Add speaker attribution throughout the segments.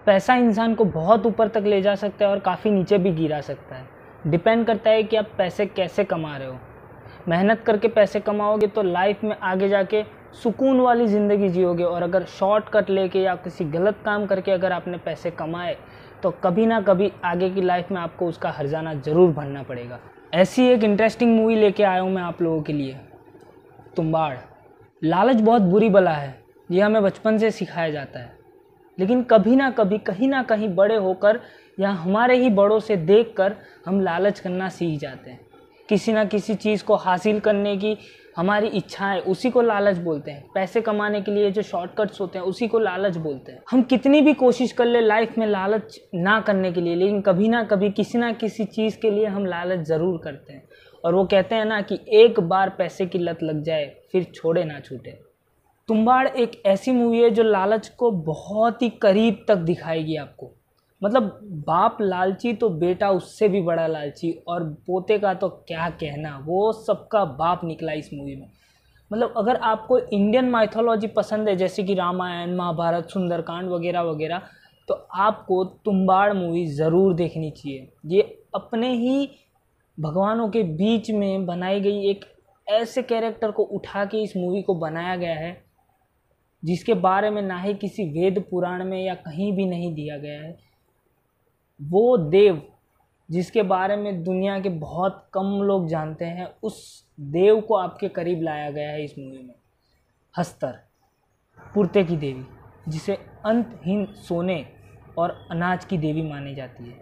Speaker 1: पैसा इंसान को बहुत ऊपर तक ले जा सकता है और काफ़ी नीचे भी गिरा सकता है। डिपेंड करता है कि आप पैसे कैसे कमा रहे हो। मेहनत करके पैसे कमाओगे तो लाइफ में आगे जाके सुकून वाली ज़िंदगी जियोगे, और अगर शॉर्टकट लेके या किसी गलत काम करके अगर आपने पैसे कमाए तो कभी ना कभी आगे की लाइफ में आपको उसका हर्जाना ज़रूर भरना पड़ेगा। ऐसी एक इंटरेस्टिंग मूवी लेके आया हूँ मैं आप लोगों के लिए, तुम्बाड़। लालच बहुत बुरी बला है, ये हमें बचपन से सिखाया जाता है, लेकिन कभी ना कभी कहीं ना कहीं बड़े होकर या हमारे ही बड़ों से देखकर हम लालच करना सीख जाते हैं। किसी ना किसी चीज़ को हासिल करने की हमारी इच्छाएं, उसी को लालच बोलते हैं। पैसे कमाने के लिए जो शॉर्टकट्स होते हैं उसी को लालच बोलते हैं। हम कितनी भी कोशिश कर ले लाइफ में लालच ना करने के लिए, लेकिन कभी ना कभी किसी ना किसी चीज़ के लिए हम लालच ज़रूर करते हैं। और वो कहते हैं ना कि एक बार पैसे की लत लग जाए फिर छोड़े ना छूटे। तुम्बाड़ एक ऐसी मूवी है जो लालच को बहुत ही करीब तक दिखाएगी आपको। मतलब बाप लालची तो बेटा उससे भी बड़ा लालची, और पोते का तो क्या कहना, वो सबका बाप निकला इस मूवी में। मतलब अगर आपको इंडियन माइथोलॉजी पसंद है, जैसे कि रामायण, महाभारत, सुंदरकांड वगैरह वगैरह, तो आपको तुम्बाड़ मूवी ज़रूर देखनी चाहिए। ये अपने ही भगवानों के बीच में बनाई गई एक ऐसे कैरेक्टर को उठा के इस मूवी को बनाया गया है जिसके बारे में ना ही किसी वेद पुराण में या कहीं भी नहीं दिया गया है। वो देव जिसके बारे में दुनिया के बहुत कम लोग जानते हैं, उस देव को आपके करीब लाया गया है इस मूवी में। हस्तर, पुरते की देवी, जिसे अंतहीन सोने और अनाज की देवी मानी जाती है।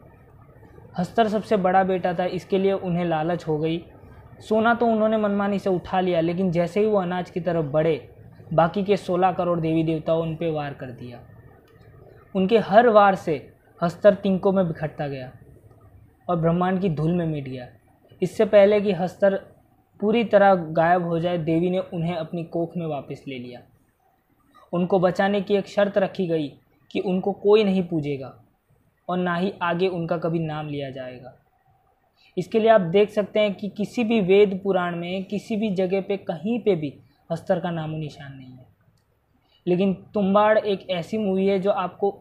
Speaker 1: हस्तर सबसे बड़ा बेटा था, इसके लिए उन्हें लालच हो गई। सोना तो उन्होंने मनमानी से उठा लिया, लेकिन जैसे ही वो अनाज की तरफ बढ़े, बाकी के 16 करोड़ देवी देवताओं उन पे वार कर दिया। उनके हर वार से हस्तर तिनकों में बिखरता गया और ब्रह्मांड की धूल में मिट गया। इससे पहले कि हस्तर पूरी तरह गायब हो जाए, देवी ने उन्हें अपनी कोख में वापस ले लिया। उनको बचाने की एक शर्त रखी गई कि उनको कोई नहीं पूजेगा और ना ही आगे उनका कभी नाम लिया जाएगा। इसके लिए आप देख सकते हैं कि किसी भी वेद पुराण में किसी भी जगह पे कहीं पे भी हस्तर का नामो निशान नहीं है। लेकिन तुम्बाड़ एक ऐसी मूवी है जो आपको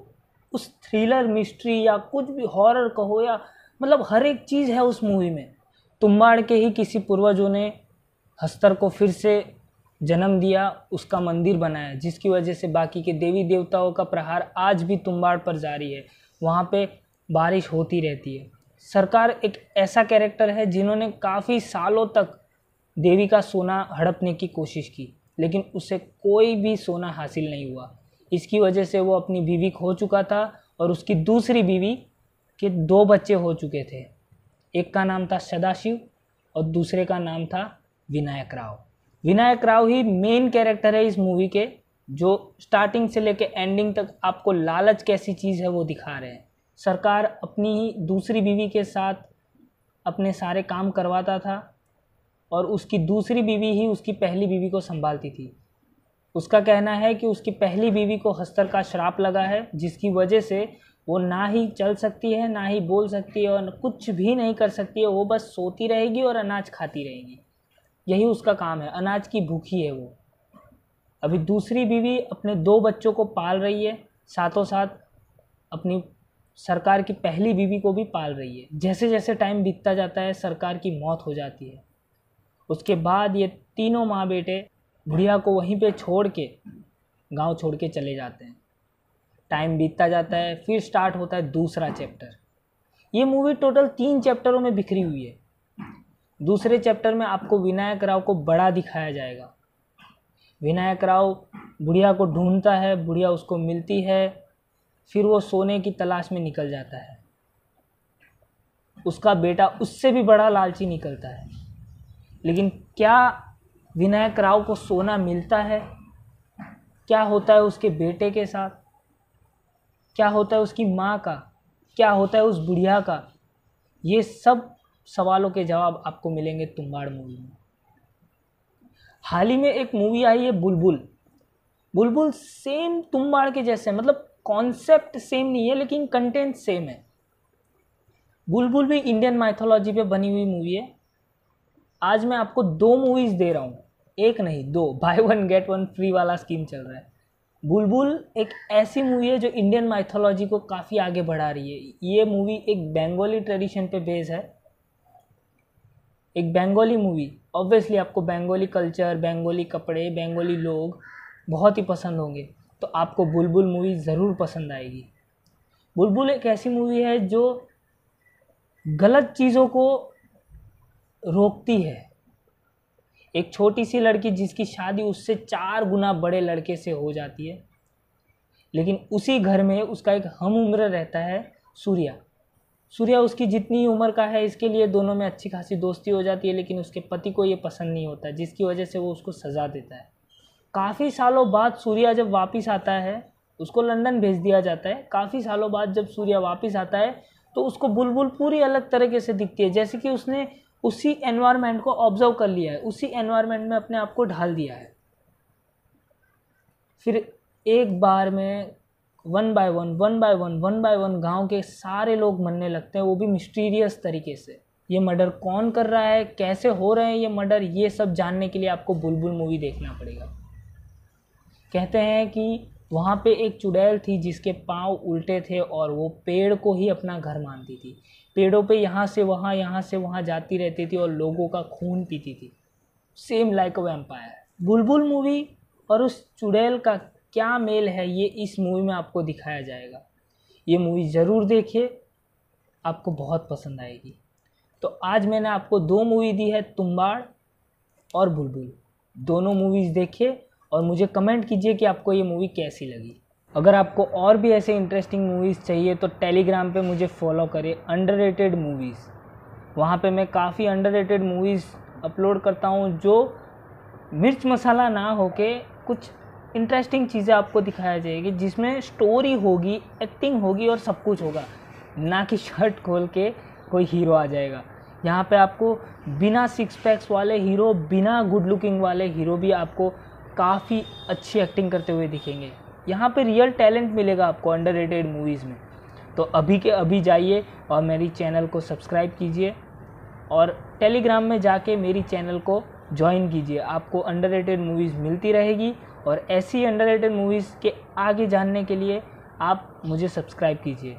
Speaker 1: उस थ्रिलर, मिस्ट्री या कुछ भी हॉरर कहो, या मतलब हर एक चीज़ है उस मूवी में। तुम्बाड़ के ही किसी पूर्वजों ने हस्तर को फिर से जन्म दिया, उसका मंदिर बनाया, जिसकी वजह से बाकी के देवी देवताओं का प्रहार आज भी तुम्बाड़ पर जारी है। वहाँ पे बारिश होती रहती है। सरकार एक ऐसा कैरेक्टर है जिन्होंने काफ़ी सालों तक देवी का सोना हड़पने की कोशिश की, लेकिन उसे कोई भी सोना हासिल नहीं हुआ। इसकी वजह से वो अपनी बीवी खो चुका था और उसकी दूसरी बीवी के 2 बच्चे हो चुके थे। एक का नाम था सदाशिव और दूसरे का नाम था विनायक राव। विनायक राव ही मेन कैरेक्टर है इस मूवी के, जो स्टार्टिंग से लेके एंडिंग तक आपको लालच कैसी चीज़ है वो दिखा रहे हैं। सरकार अपनी ही दूसरी बीवी के साथ अपने सारे काम करवाता था और उसकी दूसरी बीवी ही उसकी पहली बीवी को संभालती थी। उसका कहना है कि उसकी पहली बीवी को हस्तर का श्राप लगा है, जिसकी वजह से वो ना ही चल सकती है, ना ही बोल सकती है और कुछ भी नहीं कर सकती है। वो बस सोती रहेगी और अनाज खाती रहेगी, यही उसका काम है। अनाज की भूखी है वो। अभी दूसरी बीवी अपने 2 बच्चों को पाल रही है, साथों साथ अपनी सरकार की पहली बीवी को भी पाल रही है। जैसे जैसे टाइम बीतता जाता है, सरकार की मौत हो जाती है। उसके बाद ये तीनों माँ बेटे बुढ़िया को वहीं पे छोड़ के गांव छोड़ के चले जाते हैं। टाइम बीतता जाता है, फिर स्टार्ट होता है दूसरा चैप्टर। ये मूवी टोटल 3 चैप्टरों में बिखरी हुई है। दूसरे चैप्टर में आपको विनायक राव को बड़ा दिखाया जाएगा। विनायक राव बुढ़िया को ढूंढता है, बुढ़िया उसको मिलती है, फिर वो सोने की तलाश में निकल जाता है। उसका बेटा उससे भी बड़ा लालची निकलता है। लेकिन क्या विनायक राव को सोना मिलता है? क्या होता है उसके बेटे के साथ? क्या होता है उसकी माँ का? क्या होता है उस बुढ़िया का? ये सब सवालों के जवाब आपको मिलेंगे तुम्बाड़ मूवी में। हाल ही में एक मूवी आई है बुलबुल। बुलबुल सेम तुम्बाड़ के जैसे, मतलब कॉन्सेप्ट सेम नहीं है लेकिन कंटेंट सेम है। बुलबुल भी इंडियन माइथोलॉजी पे बनी हुई मूवी है। आज मैं आपको 2 मूवीज़ दे रहा हूँ, एक नहीं 2, बाय 1 गेट 1 फ्री वाला स्कीम चल रहा है। बुलबुल एक ऐसी मूवी है जो इंडियन माइथोलॉजी को काफ़ी आगे बढ़ा रही है। ये मूवी एक बंगाली ट्रेडिशन पे बेस है, एक बंगाली मूवी। ऑब्वियसली आपको बंगाली कल्चर, बंगाली कपड़े, बंगाली लोग बहुत ही पसंद होंगे, तो आपको बुलबुल मूवी ज़रूर पसंद आएगी। बुलबुल एक ऐसी मूवी है जो गलत चीज़ों को रोकती है। एक छोटी सी लड़की जिसकी शादी उससे 4 गुना बड़े लड़के से हो जाती है, लेकिन उसी घर में उसका एक हम उम्र रहता है, सूर्या। सूर्या उसकी जितनी उम्र का है, इसके लिए दोनों में अच्छी खासी दोस्ती हो जाती है, लेकिन उसके पति को ये पसंद नहीं होता, जिसकी वजह से वो उसको सज़ा देता है। काफ़ी सालों बाद सूर्या जब वापस आता है, उसको लंदन भेज दिया जाता है। काफ़ी सालों बाद जब सूर्या वापस आता है तो उसको बुलबुल पूरी अलग तरीके से दिखती है, जैसे कि उसने उसी एनवायरनमेंट को ऑब्जर्व कर लिया है, उसी एनवायरनमेंट में अपने आप को ढाल दिया है। फिर एक बार में वन बाय वन गांव के सारे लोग मरने लगते हैं, वो भी मिस्टीरियस तरीके से। ये मर्डर कौन कर रहा है, कैसे हो रहे हैं ये मर्डर, ये सब जानने के लिए आपको बुलबुल मूवी देखना पड़ेगा। कहते हैं कि वहाँ पे एक चुड़ैल थी जिसके पाँव उल्टे थे और वो पेड़ को ही अपना घर मानती थी। पेड़ों पे यहाँ से वहाँ जाती रहती थी और लोगों का खून पीती थी, same like a vampire. Bulbul movie और उस चुड़ैल का क्या मेल है, ये इस मूवी में आपको दिखाया जाएगा। ये मूवी ज़रूर देखिए, आपको बहुत पसंद आएगी। तो आज मैंने आपको 2 मूवी दी है, तुम्बाड़ और बुलबुल। दोनों मूवीज़ देखिए और मुझे कमेंट कीजिए कि आपको ये मूवी कैसी लगी। अगर आपको और भी ऐसे इंटरेस्टिंग मूवीज़ चाहिए तो टेलीग्राम पे मुझे फॉलो करें, अंडररेटेड मूवीज़। वहाँ पे मैं काफ़ी अंडररेटेड मूवीज़ अपलोड करता हूँ जो मिर्च मसाला ना होके कुछ इंटरेस्टिंग चीज़ें आपको दिखाया जाएगी, जिसमें स्टोरी होगी, एक्टिंग होगी और सब कुछ होगा, ना कि शर्ट खोल के कोई हीरो आ जाएगा। यहाँ पे आपको बिना 6 पैक्स वाले हीरो, बिना गुड लुकिंग वाले हीरो भी आपको काफ़ी अच्छी एक्टिंग करते हुए दिखेंगे। यहाँ पे रियल टैलेंट मिलेगा आपको अंडररेटेड मूवीज़ में। तो अभी के अभी जाइए और मेरी चैनल को सब्सक्राइब कीजिए और टेलीग्राम में जाके मेरी चैनल को ज्वाइन कीजिए। आपको अंडररेटेड मूवीज़ मिलती रहेगी और ऐसी अंडररेटेड मूवीज़ के आगे जानने के लिए आप मुझे सब्सक्राइब कीजिए।